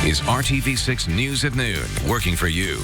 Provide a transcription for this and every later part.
is RTV6 News at Noon, working for you.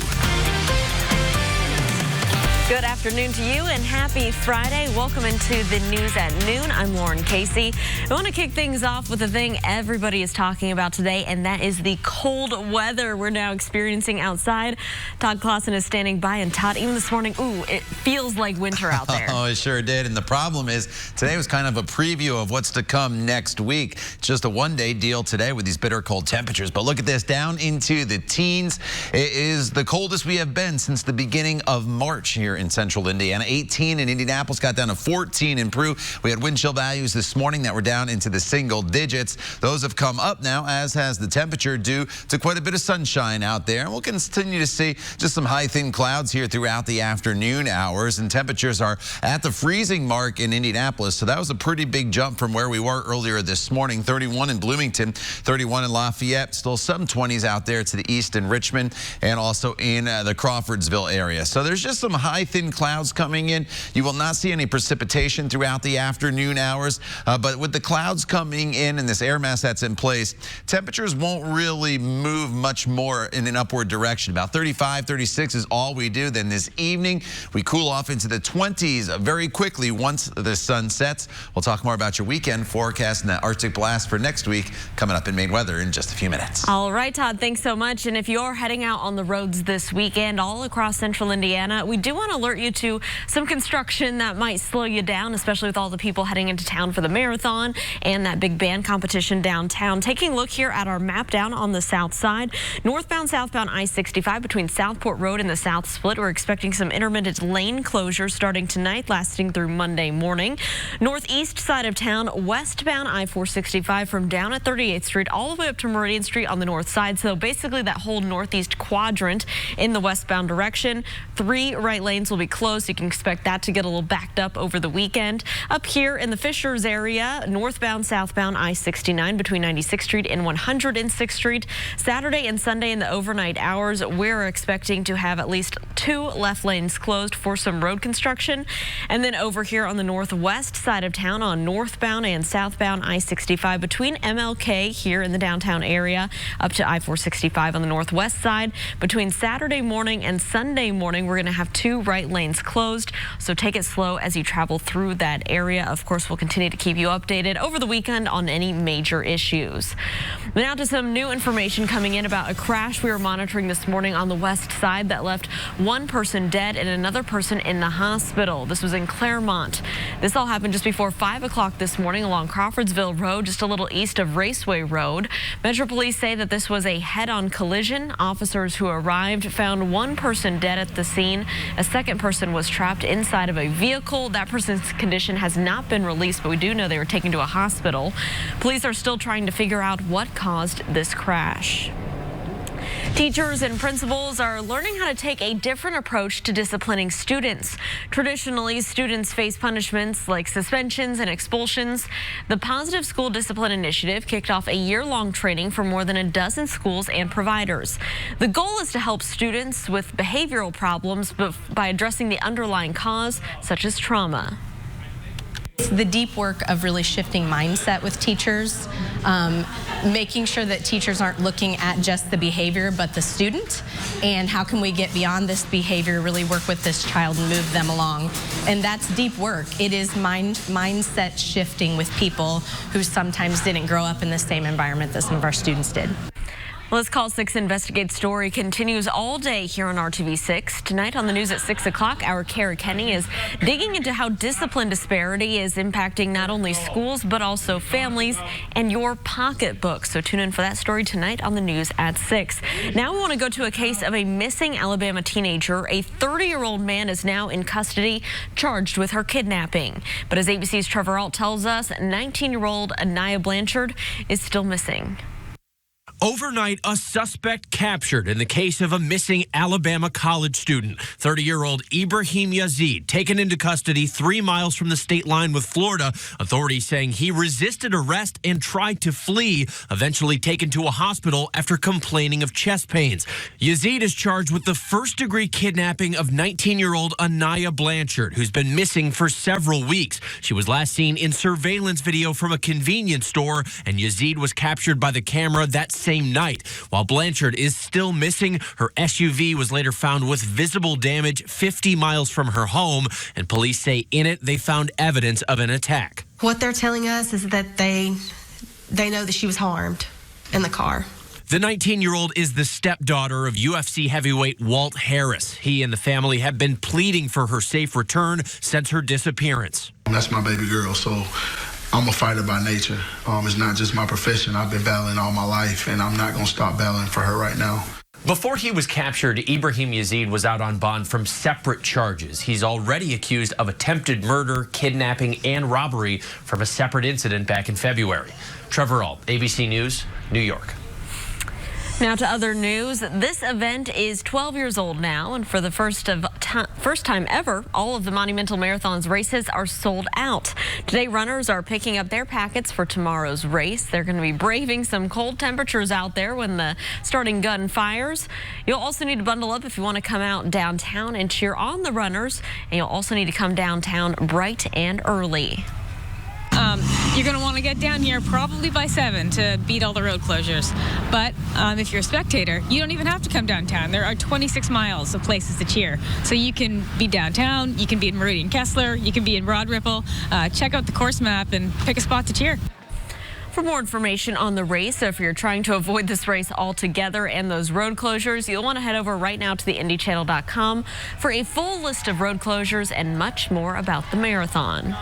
Good afternoon to you and happy Friday. Welcome into the News at Noon. I'm Lauren Casey. I want to kick things off with the thing everybody is talking about today, and that is the cold weather we're now experiencing outside. Todd Clausen is standing by, and Todd, even this morning, it feels like winter out there. Oh, it sure did. And the problem is today was kind of a preview of what's to come next week. It's just a one-day deal today with these bitter cold temperatures. But look at this, down into the teens. It is the coldest we have been since the beginning of March here in central Indiana. 18 in Indianapolis, got down to 14 in Peru. We had wind chill values this morning that were down into the single digits. Those have come up now, as has the temperature, due to quite a bit of sunshine out there. And we'll continue to see just some high thin clouds here throughout the afternoon hours, and temperatures are at the freezing mark in Indianapolis. So that was a pretty big jump from where we were earlier this morning. 31 in Bloomington, 31 in Lafayette, still some 20s out there to the east in Richmond, and also in the Crawfordsville area. So there's just some high thin clouds coming in. You will not see any precipitation throughout the afternoon hours, but with the clouds coming in and this air mass that's in place, temperatures won't really move much more in an upward direction. About 35, 36 is all we do. Then this evening, we cool off into the 20s very quickly once the sun sets. We'll talk more about your weekend forecast and that Arctic blast for next week coming up in Maine Weather in just a few minutes. All right, Todd, thanks so much. And if you're heading out on the roads this weekend all across central Indiana, we do want to alert you to some construction that might slow you down, especially with all the people heading into town for the marathon and that big band competition downtown. Taking a look here at our map down on the south side, northbound, southbound I-65 between Southport Road and the South Split. We're expecting some intermittent lane closures starting tonight, lasting through Monday morning. Northeast side of town, westbound I-465 from down at 38th Street all the way up to Meridian Street on the north side. So basically that whole northeast quadrant in the westbound direction. 3 right lanes will be closed. You can expect that to get a little backed up over the weekend. Up here in the Fishers area, northbound, southbound I-69 between 96th Street and 106th Street. Saturday and Sunday in the overnight hours, we're expecting to have at least 2 left lanes closed for some road construction. And then over here on the northwest side of town on northbound and southbound I-65 between MLK here in the downtown area up to I-465 on the northwest side. Between Saturday morning and Sunday morning, we're going to have 2 right lanes closed, so take it slow as you travel through that area. Of course, we'll continue to keep you updated over the weekend on any major issues. Now to some new information coming in about a crash we were monitoring this morning on the west side that left 1 person dead and another person in the hospital. This was in Claremont. This all happened just before 5 o'clock this morning along Crawfordsville Road, just a little east of Raceway Road. Metro Police say that this was a head-on collision. Officers who arrived found 1 person dead at the scene. A second person was trapped inside of a vehicle. That person's condition has not been released, but we do know they were taken to a hospital. Police are still trying to figure out what caused this crash. Teachers and principals are learning how to take a different approach to disciplining students. Traditionally, students face punishments like suspensions and expulsions. The Positive School Discipline Initiative kicked off a year-long training for more than a dozen schools and providers. The goal is to help students with behavioral problems by addressing the underlying cause, such as trauma. It's the deep work of really shifting mindset with teachers, making sure that teachers aren't looking at just the behavior but the student, and how can we get beyond this behavior, really work with this child and move them along. And that's deep work. It is mindset shifting with people who sometimes didn't grow up in the same environment that some of our students did. Well, this Call 6 Investigate story continues all day here on RTV6. Tonight on the news at 6 o'clock, our Kara Kenny is digging into how discipline disparity is impacting not only schools, but also families and your pocketbook. So tune in for that story tonight on the news at 6. Now we want to go to a case of a missing Alabama teenager. A 30-year-old man is now in custody, charged with her kidnapping. But as ABC's Trevor Alt tells us, 19-year-old Anaya Blanchard is still missing. Overnight, a suspect captured in the case of a missing Alabama college student. 30-year-old Ibrahim Yazid taken into custody 3 miles from the state line with Florida. Authorities saying he resisted arrest and tried to flee, eventually taken to a hospital after complaining of chest pains. Yazid is charged with the first-degree kidnapping of 19-year-old Anaya Blanchard, who's been missing for several weeks. She was last seen in surveillance video from a convenience store, and Yazid was captured by the camera that same same night. While Blanchard is still missing, her SUV was later found with visible damage 50 miles from her home, and police say in it they found evidence of an attack. What they're telling us is that they know that she was harmed in the car. The 19-year-old is the stepdaughter of UFC heavyweight Walt Harris. He and the family have been pleading for her safe return since her disappearance. That's my baby girl, so I'm a fighter by nature. It's not just my profession. I've been battling all my life, and I'm not going to stop battling for her right now. Before he was captured, Ibrahim Yazid was out on bond from separate charges. He's already accused of attempted murder, kidnapping, and robbery from a separate incident back in February. Trevor Ault, ABC News, New York. Now to other news. This event is 12 years old now, and for the first time ever, all of the Monumental Marathon's races are sold out. Today, runners are picking up their packets for tomorrow's race. They're going to be braving some cold temperatures out there when the starting gun fires. You'll also need to bundle up if you want to come out downtown and cheer on the runners, and you'll also need to come downtown bright and early. You're going to want to get down here probably by 7 to beat all the road closures. But if you're a spectator, you don't even have to come downtown. There are 26 miles of places to cheer. So you can be downtown, you can be in Meridian Kessler, you can be in Broad Ripple. Check out the course map and pick a spot to cheer. For more information on the race, if you're trying to avoid this race altogether and those road closures, you'll want to head over right now to the IndyChannel.com for a full list of road closures and much more about the marathon.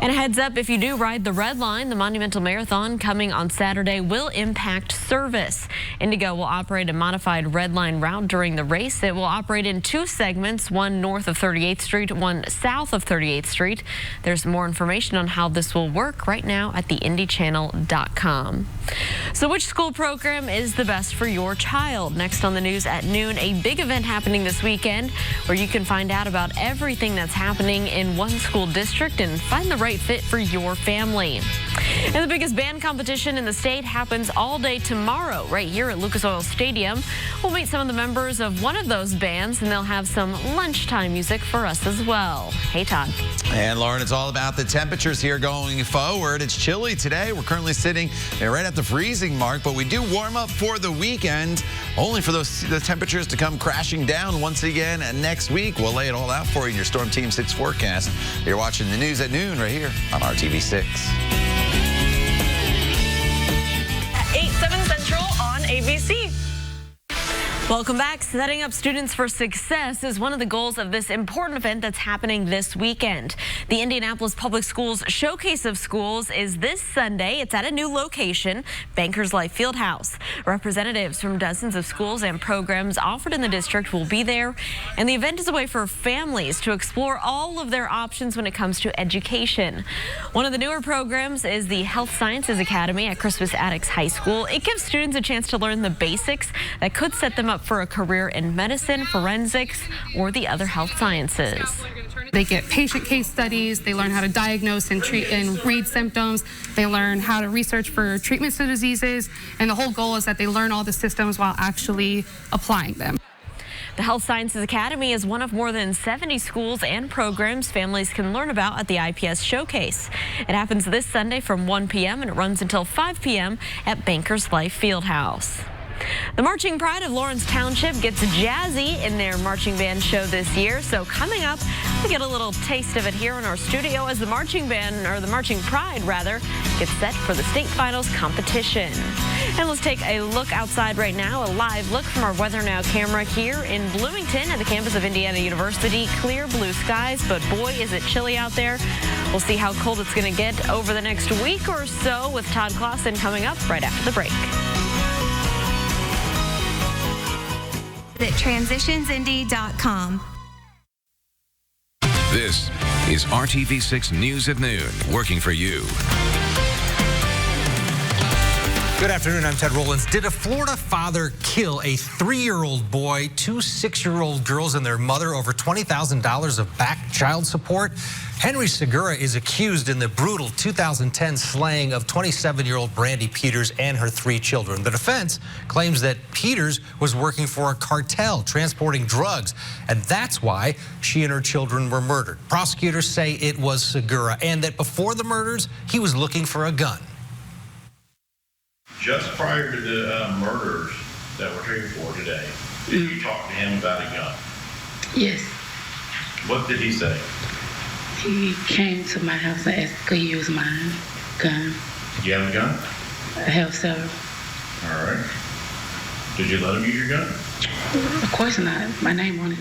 And a heads up, if you do ride the Red Line, the Monumental Marathon coming on Saturday will impact service. Indigo will operate a modified Red Line route during the race. It will operate in two segments, one north of 38th Street, one south of 38th Street. There's more information on how this will work right now at the IndyChannel.com. So which school program is the best for your child? Next on the news at noon, a big event happening this weekend where you can find out about everything that's happening in one school district and find the right fit for your family. And the biggest band competition in the state happens all day tomorrow right here at Lucas Oil Stadium. We'll meet some of the members of one of those bands, and they'll have some lunchtime music for us as well. Hey, Todd. And Lauren, it's all about the temperatures here going forward. It's chilly today. We're currently sitting right at the freezing mark, but we do warm up for the weekend, only for the temperatures to come crashing down once again next week. We'll lay it all out for you in your Storm Team 6 forecast. You're watching the news at noon right here on RTV6. At 8/7 Central on ABC. Welcome back. Setting up students for success is one of the goals of this important event that's happening this weekend. The Indianapolis Public Schools Showcase of Schools is this Sunday. It's at a new location, Bankers Life Fieldhouse. Representatives from dozens of schools and programs offered in the district will be there, and the event is a way for families to explore all of their options when it comes to education. One of the newer programs is the Health Sciences Academy at Crispus Attucks High School. It gives students a chance to learn the basics that could set them up for a career in medicine, forensics, or the other health sciences. They get patient case studies, they learn how to diagnose and treat and read symptoms, they learn how to research for treatments to diseases, and the whole goal is that they learn all the systems while actually applying them. The Health Sciences Academy is one of more than 70 schools and programs families can learn about at the IPS Showcase. It happens this Sunday from 1 p.m. and it runs until 5 p.m. at Bankers Life Fieldhouse. The Marching Pride of Lawrence Township gets jazzy in their marching band show this year. So coming up, we get a little taste of it here in our studio as the Marching Pride gets set for the state finals competition. And let's take a look outside right now, a live look from our Weather Now camera here in Bloomington at the campus of Indiana University. Clear blue skies, but boy, is it chilly out there. We'll see how cold it's going to get over the next week or so with Todd Clausen coming up right after the break. At transitionsindy.com. This is RTV6 News at Noon, working for you. Good afternoon, I'm Ted Rollins. Did a Florida father kill a 3-year-old boy, 2 6-year-old girls, and their mother over $20,000 of back child support? Henry Segura is accused in the brutal 2010 slaying of 27-year-old Brandy Peters and her 3 children. The defense claims that Peters was working for a cartel transporting drugs, and that's why she and her children were murdered. Prosecutors say it was Segura and that before the murders, he was looking for a gun. Just prior to the murders that we're here for today, did you talk to him about a gun? Yes. What did he say? He came to my house and asked could he use my gun. Did you have a gun? I have several. All right. Did you let him use your gun? Of course not. My name on it.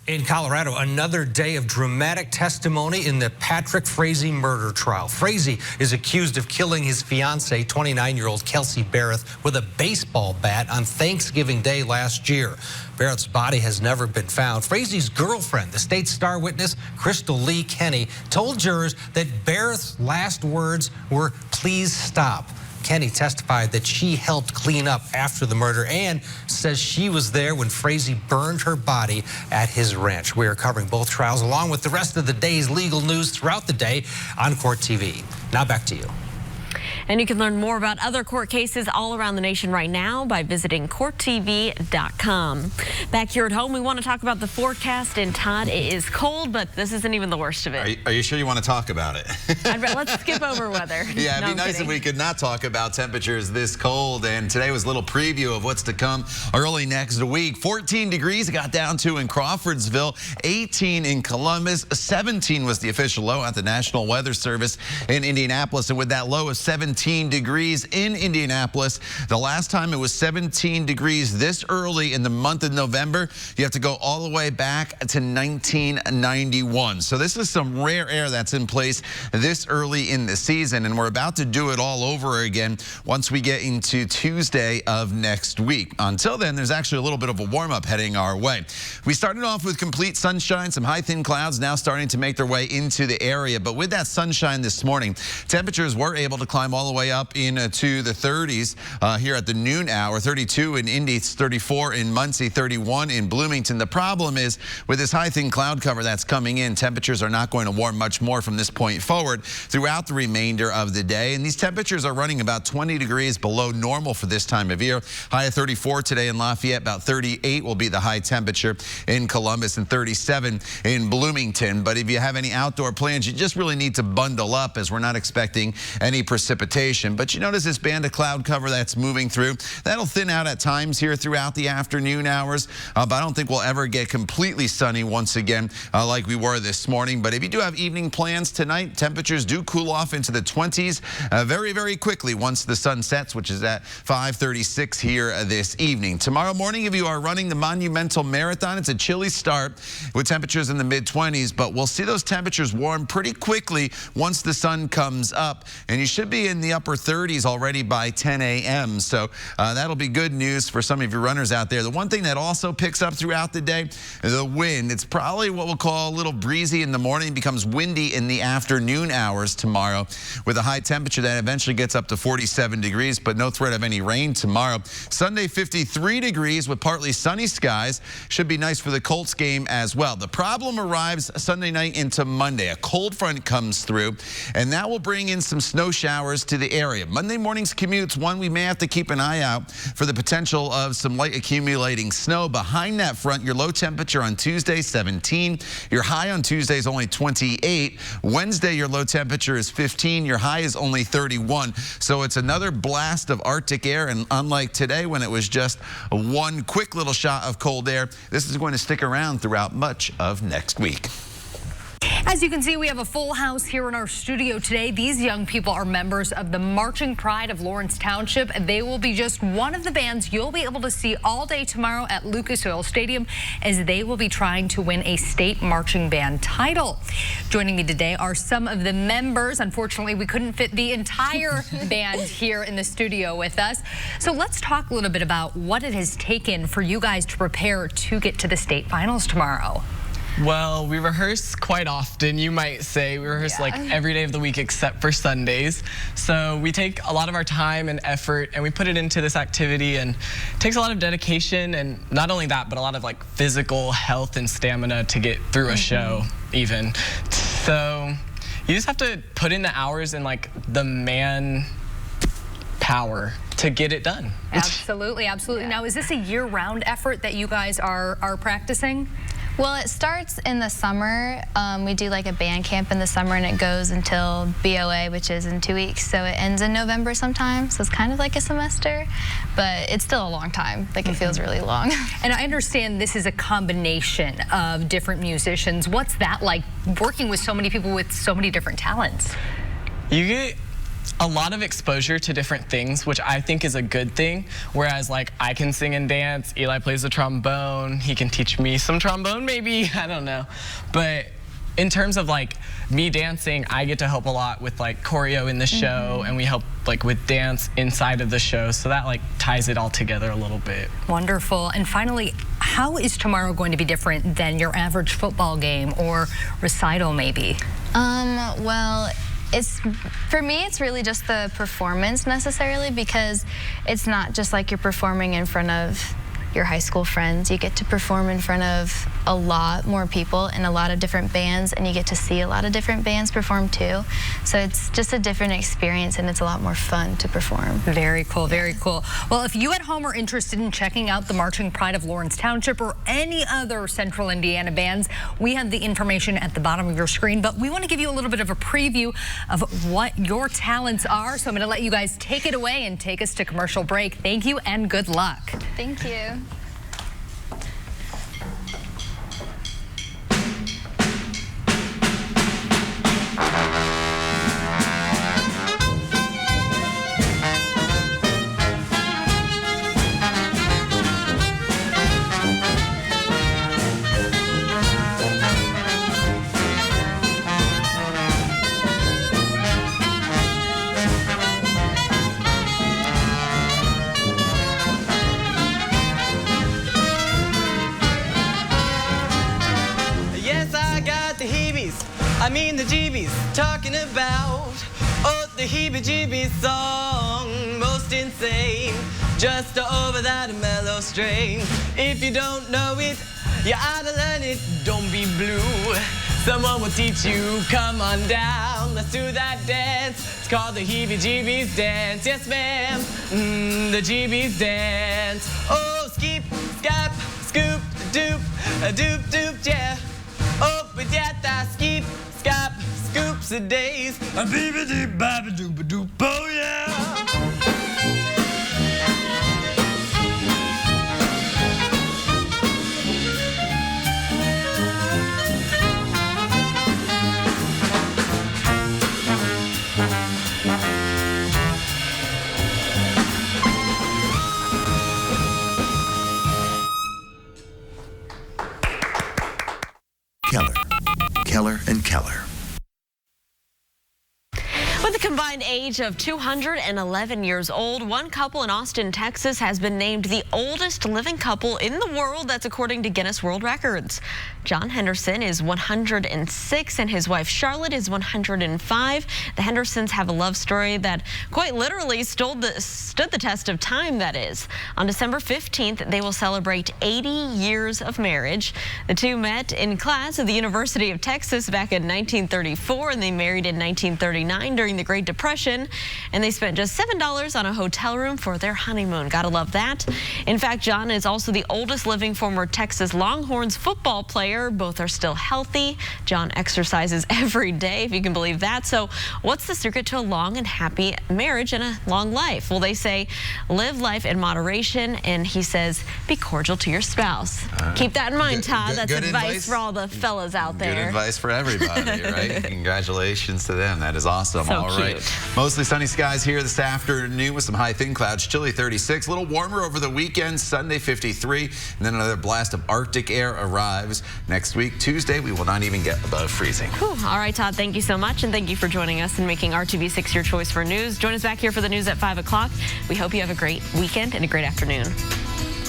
In Colorado, another day of dramatic testimony in the Patrick Frazee murder trial. Frazee is accused of killing his fiancée, 29-year-old Kelsey Barrett, with a baseball bat on Thanksgiving Day last year. Barrett's body has never been found. Frazee's girlfriend, the state's star witness, Crystal Lee Kenny, told jurors that Barrett's last words were, "Please stop." Kenny testified that she helped clean up after the murder and says she was there when Frazee burned her body at his ranch. We are covering both trials along with the rest of the day's legal news throughout the day on Court TV. Now back to you. And you can learn more about other court cases all around the nation right now by visiting courttv.com. Back here at home, we want to talk about the forecast. And Todd, it is cold, but this isn't even the worst of it. Are you sure you want to talk about it? Let's skip over weather. Yeah, it'd be nice if we could not talk about temperatures this cold. And today was a little preview of what's to come early next week. 14 degrees it got down to in Crawfordsville, 18 in Columbus, 17 was the official low at the National Weather Service in Indianapolis. And with that low of 17 degrees in Indianapolis, the last time it was 17 degrees this early in the month of November, you have to go all the way back to 1991. So this is some rare air that's in place this early in the season, and we're about to do it all over again once we get into Tuesday of next week. Until then, there's actually a little bit of a warm-up heading our way. We started off with complete sunshine, some high thin clouds now starting to make their way into the area, but with that sunshine this morning, temperatures were able to climb all the way up into the 30s here at the noon hour. 32 in Indy, 34 in Muncie, 31 in Bloomington. The problem is with this high thin cloud cover that's coming in, temperatures are not going to warm much more from this point forward throughout the remainder of the day. And these temperatures are running about 20 degrees below normal for this time of year. High of 34 today in Lafayette, about 38 will be the high temperature in Columbus and 37 in Bloomington. But if you have any outdoor plans, you just really need to bundle up as we're not expecting any precipitation. But you notice this band of cloud cover that's moving through. That'll thin out at times here throughout the afternoon hours, but I don't think we'll ever get completely sunny once again like we were this morning. But if you do have evening plans tonight, temperatures do cool off into the 20s very, very quickly once the sun sets, which is at 5:36 here this evening. Tomorrow morning, if you are running the Monumental Marathon, it's a chilly start with temperatures in the mid-20s, but we'll see those temperatures warm pretty quickly once the sun comes up, and you should be in the upper 30s already by 10 a.m. So that'll be good news for some of your runners out there. The one thing that also picks up throughout the day, the wind. It's probably what we'll call a little breezy in the morning, becomes windy in the afternoon hours tomorrow with a high temperature that eventually gets up to 47 degrees, but no threat of any rain tomorrow. Sunday, 53 degrees with partly sunny skies. Should be nice for the Colts game as well. The problem arrives Sunday night into Monday. A cold front comes through, and that will bring in some snow showers to the area. Monday morning's commutes, one we may have to keep an eye out for the potential of some light accumulating snow. Behind that front, your low temperature on Tuesday, 17. Your high on Tuesday is only 28. Wednesday, your low temperature is 15. Your high is only 31. So it's another blast of Arctic air, and unlike today when it was just one quick little shot of cold air, this is going to stick around throughout much of next week. As you can see, we have a full house here in our studio today. These young people are members of the Marching Pride of Lawrence Township. They will be just one of the bands you'll be able to see all day tomorrow at Lucas Oil Stadium as they will be trying to win a state marching band title. Joining me today are some of the members. Unfortunately, we couldn't fit the entire band here in the studio with us. So let's talk a little bit about what it has taken for you guys to prepare to get to the state finals tomorrow. Well, we rehearse quite often, you might say. We rehearse like every day of the week except for Sundays. So we take a lot of our time and effort and we put it into this activity, and it takes a lot of dedication, and not only that, but a lot of like physical health and stamina to get through a show even. So you just have to put in the hours and like the man power to get it done. Absolutely, absolutely. Now, is this a year-round effort that you guys are practicing? Well, it starts in the summer. We do like a band camp in the summer, and it goes until BOA, which is in 2 weeks. So it ends in November sometime. So it's kind of like a semester, but it's still a long time. Like, it feels really long. And I understand this is a combination of different musicians. What's that like, working with so many people with so many different talents? You get a lot of exposure to different things, which I think is a good thing. Whereas, like, I can sing and dance, Eli plays the trombone, he can teach me some trombone maybe, I don't know. But in terms of like me dancing, I get to help a lot with like choreo in the show, and we help like with dance inside of the show, so that like ties it all together a little bit. Wonderful. And finally, how is tomorrow going to be different than your average football game or recital maybe? Well, for me, it's really just the performance necessarily, because it's not just like you're performing in front of your high school friends. You get to perform in front of a lot more people and a lot of different bands, and you get to see a lot of different bands perform too. So it's just a different experience, and it's a lot more fun to perform. Very cool, very cool. Well, if you at home are interested in checking out the Marching Pride of Lawrence Township or any other Central Indiana bands, we have the information at the bottom of your screen, but we want to give you a little bit of a preview of what your talents are. So I'm going to let you guys take it away and take us to commercial break. Thank you and good luck. Thank you. I mean the jeebies, talking about, oh, the heebie-jeebies song, most insane, just over that mellow strain. If you don't know it, you ought to learn it, don't be blue. Someone will teach you, come on down, let's do that dance. It's called the heebie-jeebies dance, yes ma'am, the jeebies dance. Oh, skeep, scap, scoop, doop, a doop, doop, yeah. Oh, but yeah, that skeep, scap, scoops a days. A beebity babba dooba doop, oh yeah. Keller and Keller. With a combined age of 211 years old, one couple in Austin, Texas has been named the oldest living couple in the world. That's according to Guinness World Records. John Henderson is 106 and his wife Charlotte is 105. The Hendersons have a love story that quite literally stood the test of time, that is. On December 15th, they will celebrate 80 years of marriage. The two met in class at the University of Texas back in 1934, and they married in 1939 during the Great Depression, and they spent just $7 on a hotel room for their honeymoon. Gotta love that. In fact, John is also the oldest living former Texas Longhorns football player. Both are still healthy. John exercises every day, if you can believe that. So what's the secret to a long and happy marriage and a long life? Well, they say live life in moderation, and he says be cordial to your spouse. Keep that in mind, Todd. That's good advice for all the fellas out there. Good advice for everybody, right? Congratulations to them. That is awesome. So all right. Mostly sunny skies here this afternoon with some high thin clouds. Chilly 36. A little warmer over the weekend. Sunday 53. And then another blast of Arctic air arrives. Next week, Tuesday, we will not even get above freezing. Whew. All right, Todd, thank you so much, and thank you for joining us and making RTV6 your choice for news. Join us back here for the news at 5 o'clock. We hope you have a great weekend and a great afternoon.